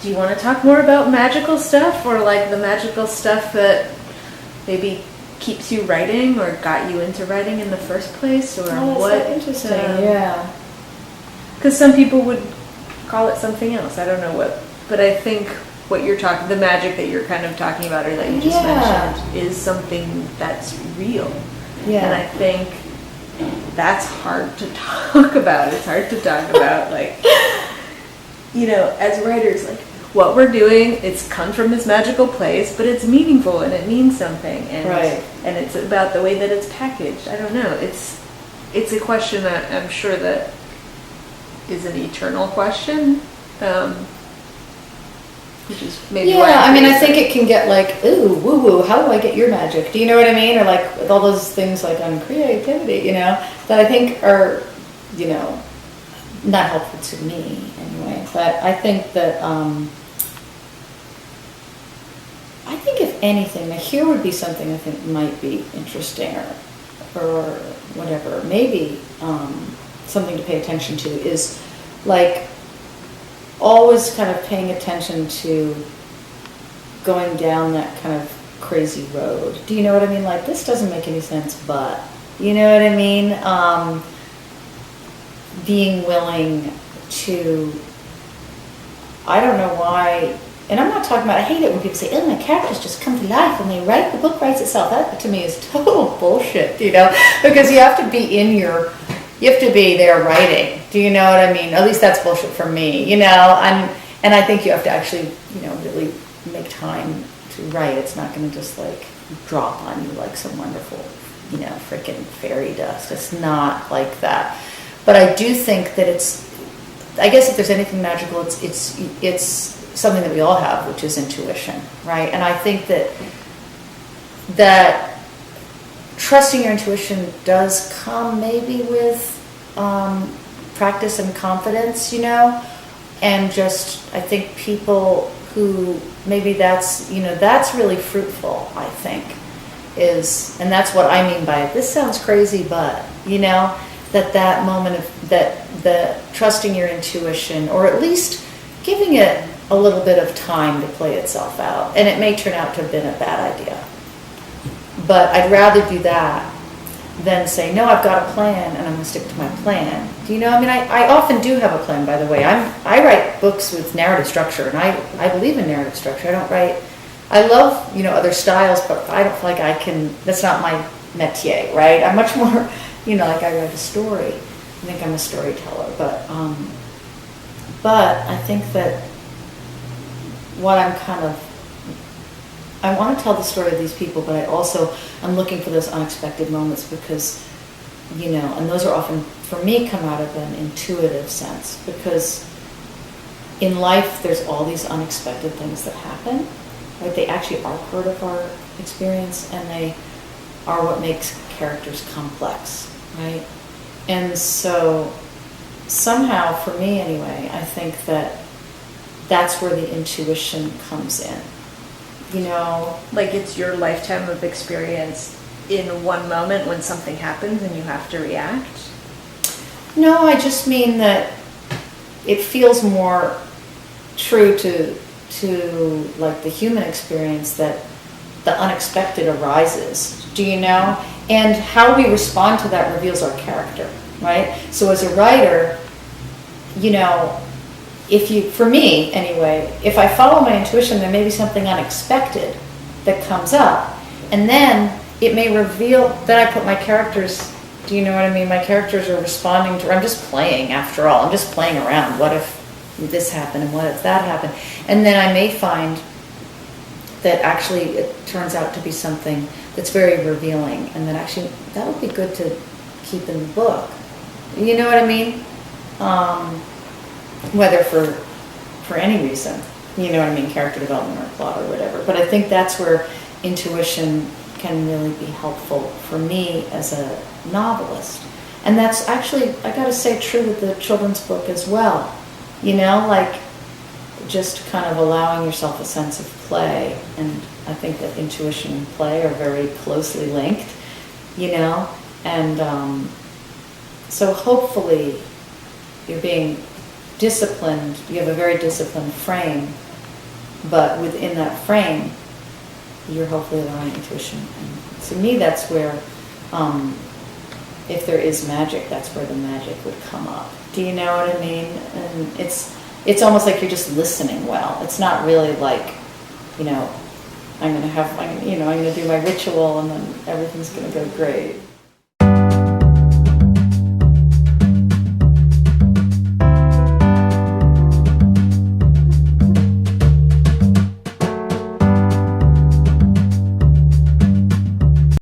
do you want to talk more about magical stuff, or like the magical stuff that maybe keeps you writing or got you into writing in the first place, or what? So interesting. Yeah. Because some people would call it something else. I don't know what, but I think what you're talking, the magic that you're kind of talking about, or that you just mentioned, is something that's real. Yeah. And I think that's hard to talk about. It's hard to talk about, like, you know, as writers, like, what we're doing, it's come from this magical place, but it's meaningful and it means something. And, and it's about the way that it's packaged. I don't know. It's a question that I'm sure that is an eternal question. Which is maybe I mean, I think it can get like, ooh, woo woo, how do I get your magic? Do you know what I mean? Or like with all those things like on creativity, you know, that I think are, you know, not helpful to me anyway. But I think that, I think if anything, now here would be something I think might be interesting or whatever, maybe something to pay attention to is like, always kind of paying attention to going down that kind of crazy road. Do you know what I mean? Like, this doesn't make any sense, but, you know what I mean? Being willing to, I don't know why, and I'm not talking about, I hate it when people say, oh, my characters just come to life and they write, the book writes itself. That to me is total bullshit, you know? Because you have to be you have to be there writing. Do you know what I mean? At least that's bullshit for me, you know? And I think you have to actually, you know, really make time to write. It's not going to just like drop on you like some wonderful, you know, freaking fairy dust. It's not like that. But I do think that I guess if there's anything magical, it's something that we all have, which is intuition, right? And I think that trusting your intuition does come maybe with practice and confidence, you know, and just, I think people who maybe that's, you know, that's really fruitful, I think, and that's what I mean by it. This sounds crazy, but, you know, that moment of the trusting your intuition, or at least giving it a little bit of time to play itself out. And it may turn out to have been a bad idea. But I'd rather do that than say, no, I've got a plan and I'm going to stick to my plan. Do you know? I mean, I often do have a plan, by the way. I write books with narrative structure, and I believe in narrative structure. I love, you know, other styles, but I don't feel like I can, that's not my métier, right? I'm much more, you know, like I write a story. I think I'm a storyteller, but I think that what I'm kind of, I want to tell the story of these people, but I'm looking for those unexpected moments because, you know, and those are often, for me, come out of an intuitive sense, because in life there's all these unexpected things that happen, right? They actually are part of our experience, and they are what makes characters complex, right? And so somehow, for me anyway, I think that that's where the intuition comes in. You know, like it's your lifetime of experience in one moment when something happens and you have to react? No, I just mean that it feels more true to like the human experience that the unexpected arises. Do you know? And how we respond to that reveals our character, right? So as a writer, you know, for me anyway, if I follow my intuition, there may be something unexpected that comes up, and then it may reveal, then I put my characters, do you know what I mean? My characters are responding to, I'm just playing after all, I'm just playing around. What if this happened and what if that happened? And then I may find that actually it turns out to be something that's very revealing, and that actually, that would be good to keep in the book. You know what I mean? Whether for any reason, you know what I mean, character development or plot or whatever. But I think that's where intuition can really be helpful for me as a novelist. And that's actually, I gotta say, true with the children's book as well. You know, like just kind of allowing yourself a sense of play. And I think that intuition and play are very closely linked, you know. And so hopefully you're being disciplined, you have a very disciplined frame but within that frame, you're hopefully allowing intuition. And to me, that's where, if there is magic, that's where the magic would come up. Do you know what I mean? And it's almost like you're just listening well. It's not really like, I'm going to do my ritual and then everything's going to go great.